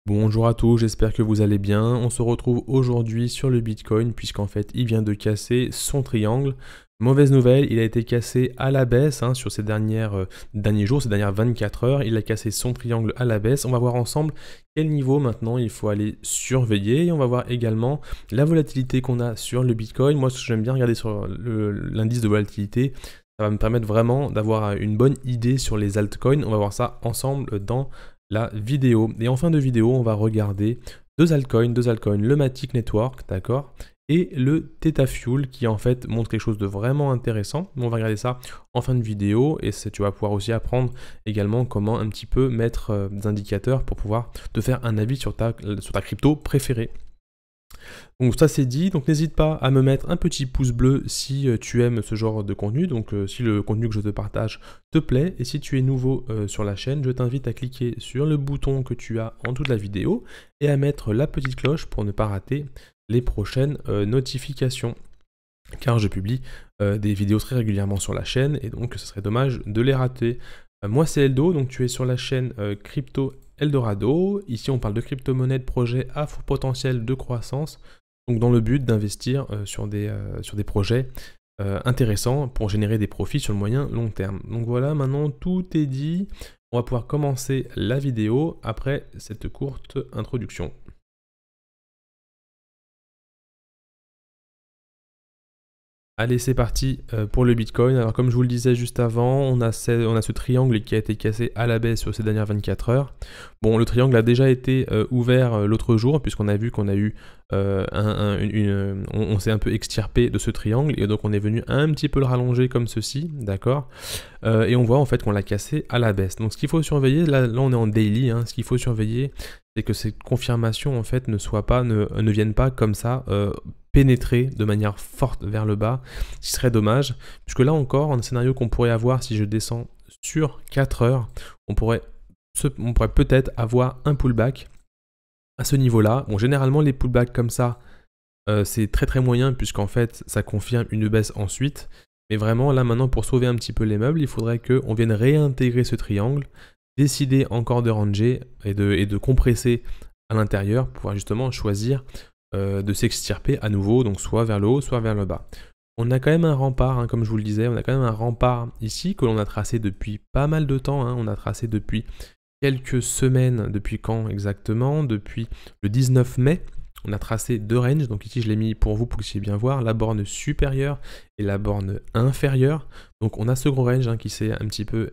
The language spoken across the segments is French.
Bonjour à tous, j'espère que vous allez bien. On se retrouve aujourd'hui sur le Bitcoin puisqu'en fait il vient de casser son triangle. Mauvaise nouvelle, il a été cassé à la baisse sur ces derniers jours, ces dernières 24 heures. Il a cassé son triangle à la baisse. On va voir ensemble quel niveau maintenant il faut aller surveiller. Et on va voir également la volatilité qu'on a sur le Bitcoin. Moi, ce que j'aime bien regarder sur l'indice de volatilité, ça va me permettre vraiment d'avoir une bonne idée sur les altcoins. On va voir ça ensemble dans la vidéo. Et en fin de vidéo, on va regarder deux altcoins, le Matic Network, d'accord, et le Theta Fuel qui en fait montre quelque chose de vraiment intéressant. On va regarder ça en fin de vidéo et tu vas pouvoir aussi apprendre également comment un petit peu mettre des indicateurs pour pouvoir te faire un avis sur ta crypto préférée. Donc ça c'est dit, donc n'hésite pas à me mettre un petit pouce bleu si tu aimes ce genre de contenu, donc si le contenu que je te partage te plaît, et si tu es nouveau sur la chaîne, je t'invite à cliquer sur le bouton que tu as en dessous de la vidéo et à mettre la petite cloche pour ne pas rater les prochaines notifications. Car je publie des vidéos très régulièrement sur la chaîne et donc ce serait dommage de les rater. Moi c'est Eldo, donc tu es sur la chaîne Crypto Eldorado. Ici on parle de crypto-monnaie, de projets à fort potentiel de croissance, donc dans le but d'investir sur des projets intéressants pour générer des profits sur le moyen long terme. Donc voilà, maintenant tout est dit. On va pouvoir commencer la vidéo après cette courte introduction. Allez, c'est parti pour le Bitcoin. Alors comme je vous le disais juste avant, on a ce triangle qui a été cassé à la baisse sur ces dernières 24 heures. Bon, le triangle a déjà été ouvert l'autre jour, puisqu'on a vu qu'on a eu on s'est un peu extirpé de ce triangle, et donc on est venu un petit peu le rallonger comme ceci, d'accord, et on voit en fait qu'on l'a cassé à la baisse. Donc ce qu'il faut surveiller, là on est en daily, ce qu'il faut surveiller, c'est que ces confirmations en fait ne viennent pas comme ça pénétrer de manière forte vers le bas, ce qui serait dommage, puisque là encore, un scénario qu'on pourrait avoir si je descends sur 4 heures, on pourrait peut-être avoir un pullback à ce niveau-là. Bon, généralement, les pullbacks comme ça, c'est très très moyen, puisqu'en fait, ça confirme une baisse ensuite. Mais vraiment, là maintenant, pour sauver un petit peu les meubles, il faudrait qu'on vienne réintégrer ce triangle, décider encore de ranger et de compresser à l'intérieur pour pouvoir justement choisir de s'extirper à nouveau, donc soit vers le haut, soit vers le bas. On a quand même un rempart, comme je vous le disais, on a quand même un rempart ici que l'on a tracé depuis pas mal de temps, on a tracé depuis quelques semaines. Depuis quand exactement? Depuis le 19 mai, on a tracé deux ranges, donc ici je l'ai mis pour vous pour que vous puissiez bien voir, la borne supérieure et la borne inférieure. Donc on a ce gros range qui s'est un petit peu...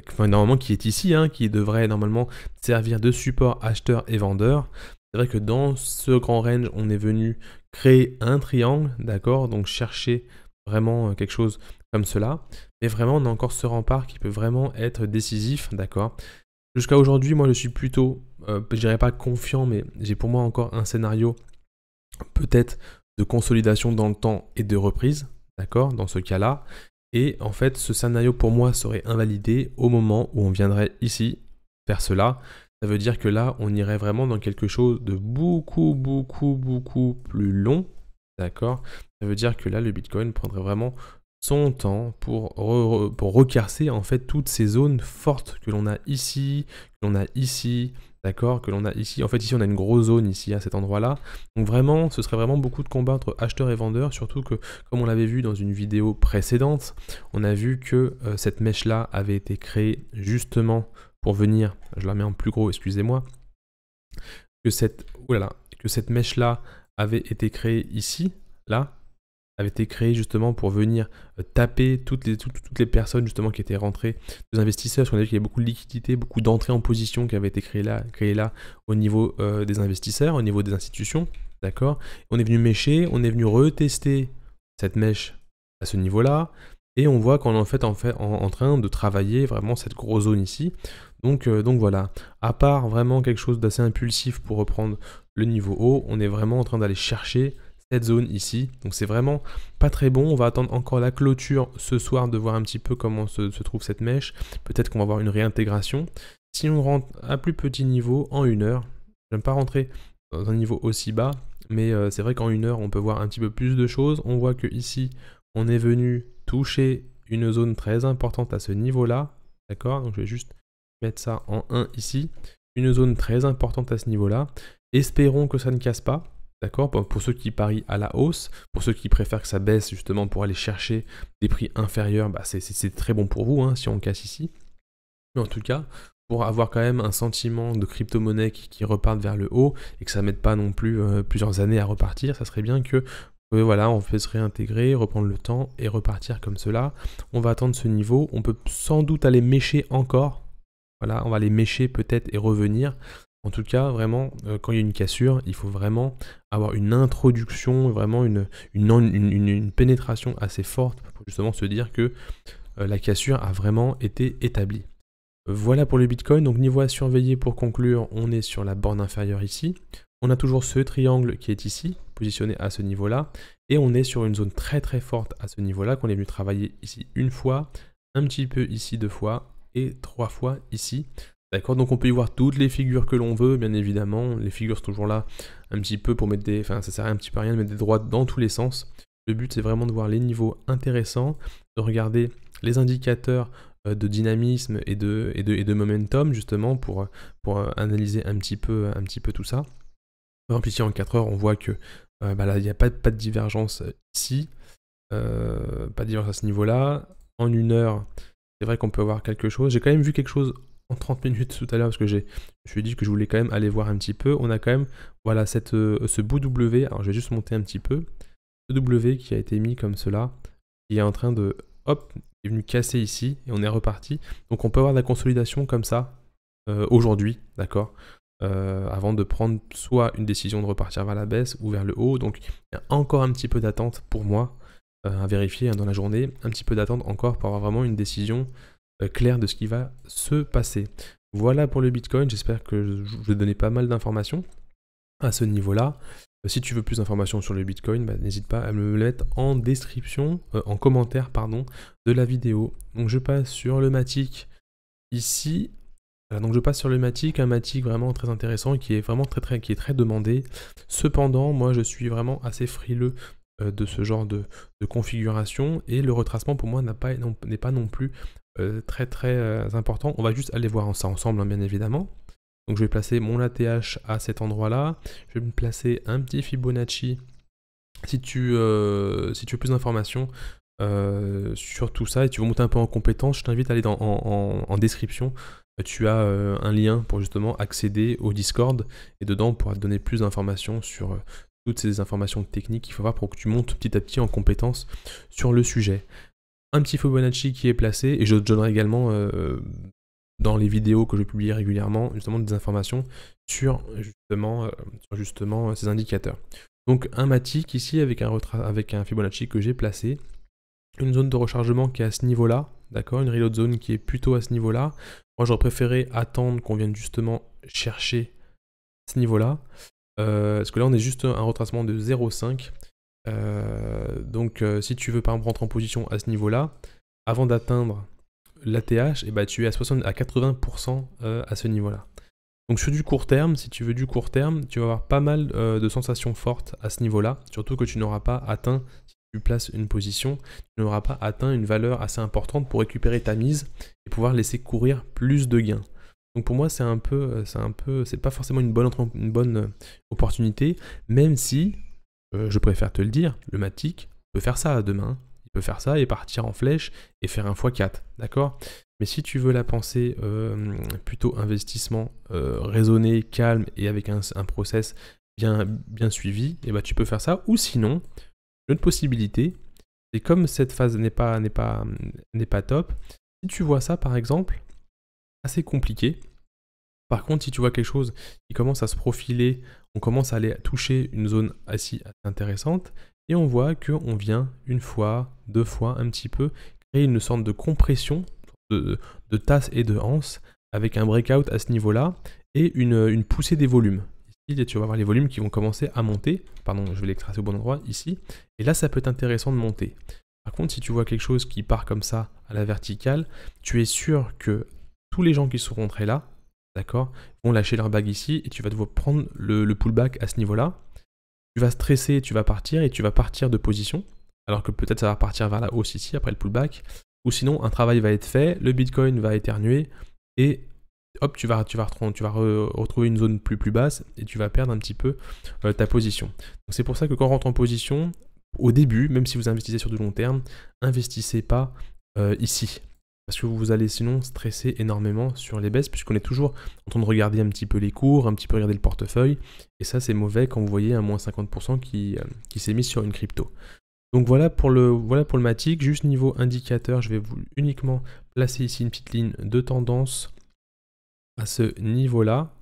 Enfin, normalement qui est ici, qui devrait normalement servir de support acheteur et vendeur. C'est vrai que dans ce grand range, on est venu créer un triangle, d'accord, donc chercher vraiment quelque chose comme cela. Mais vraiment, on a encore ce rempart qui peut vraiment être décisif, d'accord. Jusqu'à aujourd'hui, moi, je suis plutôt, je dirais pas confiant, mais j'ai pour moi encore un scénario peut-être de consolidation dans le temps et de reprise, d'accord, dans ce cas-là. Et en fait, ce scénario pour moi serait invalidé au moment où on viendrait ici faire cela. Ça veut dire que là, on irait vraiment dans quelque chose de beaucoup plus long, d'accord. Ça veut dire que là, le Bitcoin prendrait vraiment son temps pour recasser en fait toutes ces zones fortes que l'on a ici, d'accord, que l'on a ici. En fait, ici, on a une grosse zone ici, à cet endroit-là. Donc vraiment, ce serait vraiment beaucoup de combats entre acheteurs et vendeurs, surtout que, comme on l'avait vu dans une vidéo précédente, on a vu que cette mèche-là avait été créée justement pour venir, je la mets en plus gros, excusez-moi, que cette mèche-là avait été créée ici, là, avait été créée justement pour venir taper toutes les personnes justement qui étaient rentrées, des investisseurs, parce qu'on a vu qu'il y avait beaucoup de liquidités, beaucoup d'entrées en position qui avaient été créées là au niveau des investisseurs, au niveau des institutions, d'accord. On est venu mêcher, on est venu retester cette mèche à ce niveau-là, et on voit qu'on est en fait en train de travailler vraiment cette grosse zone ici. Donc voilà, à part vraiment quelque chose d'assez impulsif pour reprendre le niveau haut, on est vraiment en train d'aller chercher cette zone ici. Donc c'est vraiment pas très bon. On va attendre encore la clôture ce soir de voir un petit peu comment se trouve cette mèche. Peut-être qu'on va avoir une réintégration. Si on rentre à plus petit niveau en 1 heure, j'aime pas rentrer dans un niveau aussi bas, mais c'est vrai qu'en 1 heure on peut voir un petit peu plus de choses. On voit que ici on est venu toucher une zone très importante à ce niveau là, d'accord. Donc je vais juste mettre ça en 1 ici. une zone très importante à ce niveau-là. Espérons que ça ne casse pas. D'accord? Pour ceux qui parient à la hausse, pour ceux qui préfèrent que ça baisse justement pour aller chercher des prix inférieurs, bah c'est très bon pour vous hein, si on casse ici. Mais en tout cas, pour avoir quand même un sentiment de crypto-monnaie qui reparte vers le haut et que ça ne mette pas non plus plusieurs années à repartir, ça serait bien que voilà, on peut se réintégrer, reprendre le temps et repartir comme cela. On va attendre ce niveau, on peut sans doute aller mécher encore. Voilà, on va aller mécher peut-être et revenir. En tout cas, vraiment, quand il y a une cassure, il faut vraiment avoir une introduction, vraiment une pénétration assez forte pour justement se dire que la cassure a vraiment été établie. Voilà pour le Bitcoin, donc niveau à surveiller pour conclure, on est sur la borne inférieure ici. On a toujours ce triangle qui est ici, positionné à ce niveau-là, et on est sur une zone très très forte à ce niveau-là, qu'on est venu travailler ici une fois, un petit peu ici 2 fois, et 3 fois ici. D'accord, donc on peut y voir toutes les figures que l'on veut, bien évidemment. Les figures sont toujours là, un petit peu pour mettre des... Enfin, ça sert un petit peu à rien de mettre des droites dans tous les sens. Le but, c'est vraiment de voir les niveaux intéressants, de regarder les indicateurs de dynamisme et de momentum, justement, pour analyser un petit peu tout ça. Par exemple, ici, en 4 heures, on voit que là, il n'y a pas de divergence ici, pas de divergence à ce niveau-là. En 1 heure, c'est vrai qu'on peut avoir quelque chose. J'ai quand même vu quelque chose en 30 minutes tout à l'heure, parce que je me suis dit que je voulais quand même aller voir un petit peu. On a quand même, voilà, ce bout W, alors je vais juste monter un petit peu, ce W qui a été mis comme cela, qui est en train de, hop, est venu casser ici, et on est reparti. Donc on peut avoir de la consolidation comme ça, aujourd'hui, d'accord, avant de prendre soit une décision de repartir vers la baisse ou vers le haut. Donc il y a encore un petit peu d'attente pour moi, à vérifier dans la journée, un petit peu d'attente encore pour avoir vraiment une décision clair de ce qui va se passer. Voilà pour le Bitcoin, j'espère que je vous ai donné pas mal d'informations à ce niveau-là. Si tu veux plus d'informations sur le Bitcoin, n'hésite pas à me le mettre en description, en commentaire pardon, de la vidéo. Donc je passe sur le Matic ici. Voilà, donc je passe sur le Matic, un Matic vraiment très intéressant qui est vraiment qui est très demandé. Cependant, moi je suis vraiment assez frileux de ce genre de configuration, et le retracement pour moi n'est pas non plus très important. On va juste aller voir ça ensemble, hein, bien évidemment. Donc je vais placer mon ATH à cet endroit-là. Je vais me placer un petit Fibonacci. Si tu veux plus d'informations sur tout ça et tu veux monter un peu en compétence, je t'invite à aller en description. Tu as un lien pour justement accéder au Discord, et dedans on pourra te donner plus d'informations sur toutes ces informations techniques qu'il faut voir pour que tu montes petit à petit en compétence sur le sujet. Un petit Fibonacci qui est placé, et je te donnerai également dans les vidéos que je publie régulièrement justement des informations sur justement ces indicateurs. Donc un Matic ici avec un Fibonacci que j'ai placé, une zone de rechargement qui est à ce niveau-là, d'accord, une reload zone qui est plutôt à ce niveau-là. Moi j'aurais préféré attendre qu'on vienne justement chercher ce niveau-là, parce que là on est juste un retracement de 0,5. Donc si tu veux par exemple rentrer en position à ce niveau-là, avant d'atteindre l'ATH, tu es à 80% à ce niveau-là. Donc sur du court terme, si tu veux du court terme, tu vas avoir pas mal de sensations fortes à ce niveau-là, surtout que tu n'auras pas atteint, si tu places une position, tu n'auras pas atteint une valeur assez importante pour récupérer ta mise et pouvoir laisser courir plus de gains. Donc pour moi c'est pas forcément une bonne opportunité, même si je préfère te le dire, le Matic peut faire ça demain. Il peut faire ça et partir en flèche et faire un x4, d'accord? Mais si tu veux la penser plutôt investissement raisonné, calme et avec un process bien suivi, et tu peux faire ça. Ou sinon, une autre possibilité, et comme cette phase n'est pas top, si tu vois ça par exemple, assez compliqué. Par contre, si tu vois quelque chose qui commence à se profiler, on commence à aller toucher une zone assez intéressante, et on voit qu'on vient une fois, 2 fois, un petit peu, créer une sorte de compression de tasse et de anse, avec un breakout à ce niveau-là, et une poussée des volumes. Ici, tu vas voir les volumes qui vont commencer à monter. Pardon, je vais les tracer au bon endroit, ici. Et là, ça peut être intéressant de monter. Par contre, si tu vois quelque chose qui part comme ça, à la verticale, tu es sûr que tous les gens qui sont rentrés là, d'accord, vont lâcher leur bague ici, et tu vas devoir prendre le pullback à ce niveau-là. Tu vas stresser, tu vas partir, et tu vas partir de position, alors que peut-être ça va partir vers la hausse ici, après le pullback, ou sinon un travail va être fait, le Bitcoin va éternuer, et hop, tu vas retrouver une zone plus basse et tu vas perdre un petit peu ta position. C'est pour ça que quand on rentre en position, au début, même si vous investissez sur du long terme, investissez pas ici. Parce que vous allez sinon stresser énormément sur les baisses, puisqu'on est toujours en train de regarder un petit peu les cours, un petit peu regarder le portefeuille. Et ça, c'est mauvais quand vous voyez un moins 50% qui s'est mis sur une crypto. Donc voilà pour le Matic. Juste niveau indicateur, je vais uniquement placer ici une petite ligne de tendance à ce niveau-là,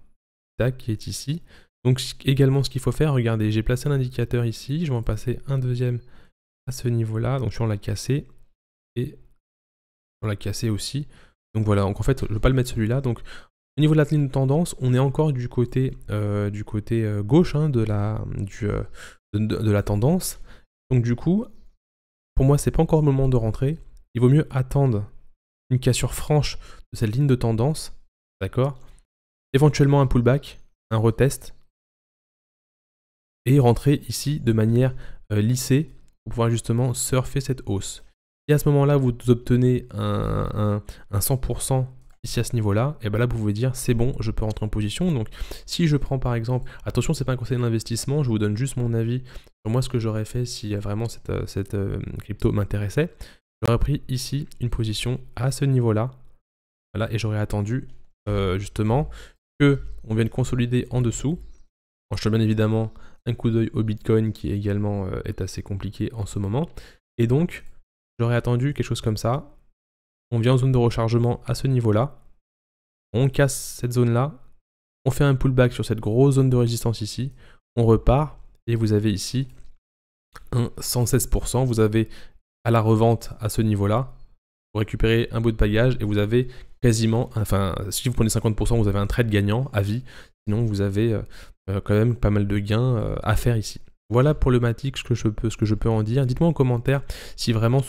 tac, qui est ici. Donc également ce qu'il faut faire, regardez, j'ai placé un indicateur ici, je vais en passer un deuxième à ce niveau-là, donc on l'a cassé, et on l'a cassé aussi. Donc voilà, donc en fait, je ne vais pas le mettre celui-là. Donc au niveau de la ligne de tendance, on est encore du côté gauche hein, de la tendance. Donc du coup, pour moi, c'est pas encore le moment de rentrer. Il vaut mieux attendre une cassure franche de cette ligne de tendance, d'accord? Éventuellement un pullback, un retest, et rentrer ici de manière lissée pour pouvoir justement surfer cette hausse. Si à ce moment-là, vous obtenez un 100% ici à ce niveau-là, et bien là, vous pouvez dire, c'est bon, je peux rentrer en position. Donc, si je prends par exemple, attention, c'est pas un conseil d'investissement, je vous donne juste mon avis sur moi ce que j'aurais fait si vraiment cette crypto m'intéressait. J'aurais pris ici une position à ce niveau-là, voilà, et j'aurais attendu justement qu'on vienne consolider en dessous. En jetant bien évidemment un coup d'œil au Bitcoin qui également est assez compliqué en ce moment. Et donc, j'aurais attendu quelque chose comme ça. On vient en zone de rechargement à ce niveau-là. On casse cette zone-là. On fait un pullback sur cette grosse zone de résistance ici. On repart. Et vous avez ici un 116%. Vous avez à la revente à ce niveau-là. Vous récupérez un bout de pagage et vous avez quasiment, enfin, si vous prenez 50%, vous avez un trade gagnant à vie. Sinon, vous avez quand même pas mal de gains à faire ici. Voilà pour le Matic ce que je peux en dire. Dites-moi en commentaire si vraiment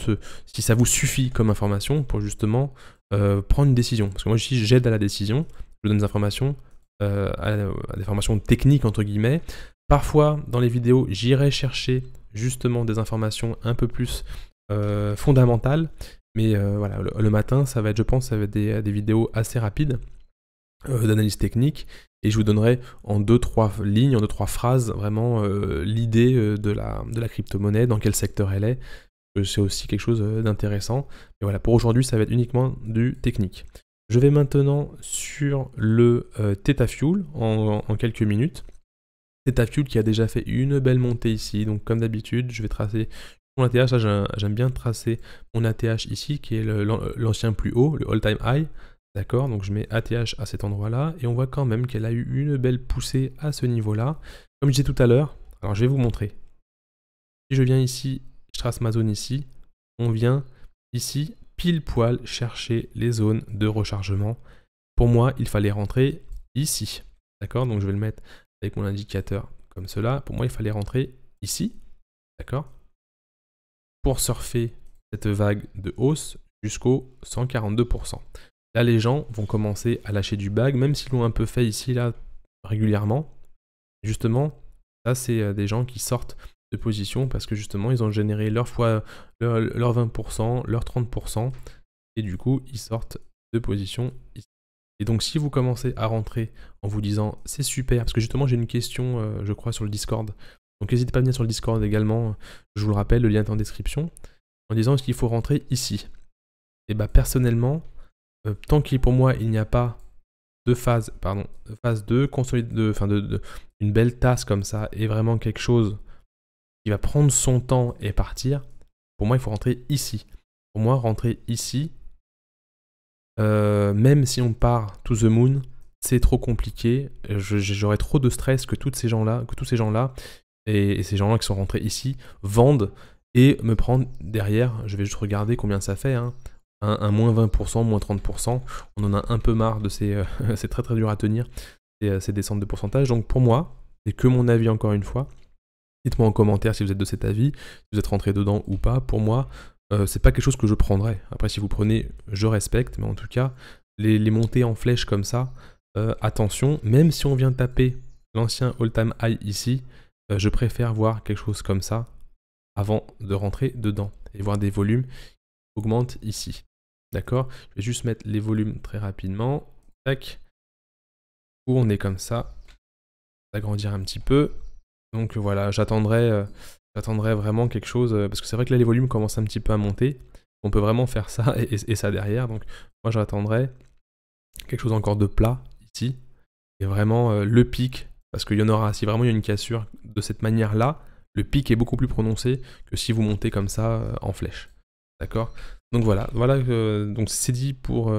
si ça vous suffit comme information pour justement prendre une décision. Parce que moi ici j'aide à la décision, je vous donne des informations, à des informations techniques entre guillemets. Parfois dans les vidéos j'irai chercher justement des informations un peu plus fondamentales. Mais voilà, le matin ça va être, je pense, ça va être des vidéos assez rapides d'analyse technique. Et je vous donnerai en 2-3 lignes, en 2-3 phrases, vraiment l'idée de la crypto-monnaie, dans quel secteur elle est. C'est aussi quelque chose d'intéressant. Et voilà, pour aujourd'hui, ça va être uniquement du technique. Je vais maintenant sur le Theta Fuel en quelques minutes. Theta Fuel qui a déjà fait une belle montée ici. Donc comme d'habitude, je vais tracer mon ATH. Là, j'aime bien tracer mon ATH ici, qui est l'ancien plus haut, le all-time high. D'accord, donc je mets ATH à cet endroit-là, et on voit quand même qu'elle a eu une belle poussée à ce niveau-là. Comme je disais tout à l'heure, alors je vais vous montrer. Si je viens ici, je trace ma zone ici, on vient ici, pile poil, chercher les zones de rechargement. Pour moi, il fallait rentrer ici. D'accord, donc je vais le mettre avec mon indicateur comme cela. Pour moi, il fallait rentrer ici. D'accord, pour surfer cette vague de hausse jusqu'au 142%. Là, les gens vont commencer à lâcher du bag, même s'ils l'ont un peu fait ici, là, régulièrement. Justement, ça, c'est des gens qui sortent de position parce que justement, ils ont généré leur 20%, leur 30%, et du coup, ils sortent de position ici. Et donc, si vous commencez à rentrer en vous disant, c'est super, parce que justement, j'ai une question, je crois, sur le Discord. Donc, n'hésitez pas à venir sur le Discord également. Je vous le rappelle, le lien est en description. En disant, est-ce qu'il faut rentrer ici? Et bah, personnellement, tant qu'il pour moi il n'y a pas de phase 2, une belle tasse comme ça, et vraiment quelque chose qui va prendre son temps et partir, pour moi il faut rentrer ici. Pour moi, rentrer ici, même si on part to the moon, c'est trop compliqué. J'aurais trop de stress que tous ces gens-là, et ces gens-là qui sont rentrés ici, vendent et me prendre derrière. Je vais juste regarder combien ça fait, hein. Un moins 20%, moins 30%, on en a un peu marre de ces... c'est très très dur à tenir, ces descentes de pourcentage. Donc pour moi, c'est que mon avis encore une fois. Dites-moi en commentaire si vous êtes de cet avis, si vous êtes rentré dedans ou pas. Pour moi, c'est pas quelque chose que je prendrais. Après, si vous prenez, je respecte, mais en tout cas, les montées en flèche comme ça, attention, même si on vient taper l'ancien all-time high ici, je préfère voir quelque chose comme ça avant de rentrer dedans et voir des volumes qui augmentent ici. D'accord, je vais juste mettre les volumes très rapidement. Tac. tourner comme ça, agrandir un petit peu. Donc voilà, j'attendrai vraiment quelque chose, parce que c'est vrai que là les volumes commencent un petit peu à monter. On peut vraiment faire ça et ça derrière. Donc moi j'attendrai quelque chose encore de plat ici. Et vraiment le pic, parce qu'il y en aura, si vraiment il y a une cassure de cette manière-là, le pic est beaucoup plus prononcé que si vous montez comme ça en flèche. D'accord? Donc voilà, donc c'est dit pour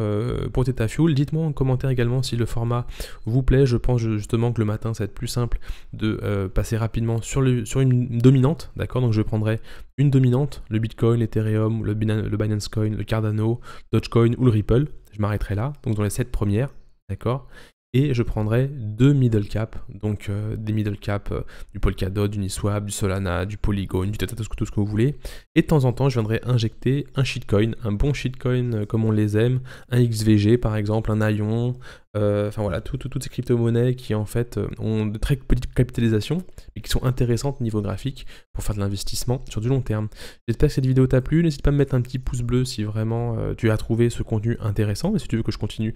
Theta Fuel. Dites-moi en commentaire également si le format vous plaît. Je pense justement que le matin, ça va être plus simple de passer rapidement sur une dominante. D'accord? Donc je prendrai une dominante, le Bitcoin, l'Ethereum, le Binance Coin, le Cardano, Dogecoin ou le Ripple. Je m'arrêterai là, donc dans les 7 premières. D'accord? Et je prendrai 2 middle cap, donc des middle cap du Polkadot, du Uniswap, du Solana, du Polygon, du Tata, tout ce que vous voulez. Et de temps en temps, je viendrai injecter un shitcoin, un bon shitcoin comme on les aime, un XVG par exemple, un Aion, enfin voilà, toutes ces crypto-monnaies qui en fait ont de très petites capitalisations et qui sont intéressantes au niveau graphique pour faire de l'investissement sur du long terme. J'espère que cette vidéo t'a plu, n'hésite pas à me mettre un petit pouce bleu si vraiment tu as trouvé ce contenu intéressant et si tu veux que je continue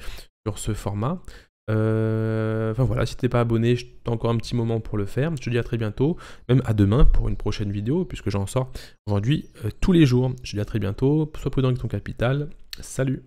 sur ce format. Enfin voilà, si t'es pas abonné, t'as encore un petit moment pour le faire. Je te dis à très bientôt, même à demain pour une prochaine vidéo, puisque j'en sors aujourd'hui tous les jours. Je te dis à très bientôt, sois prudent avec ton capital. Salut!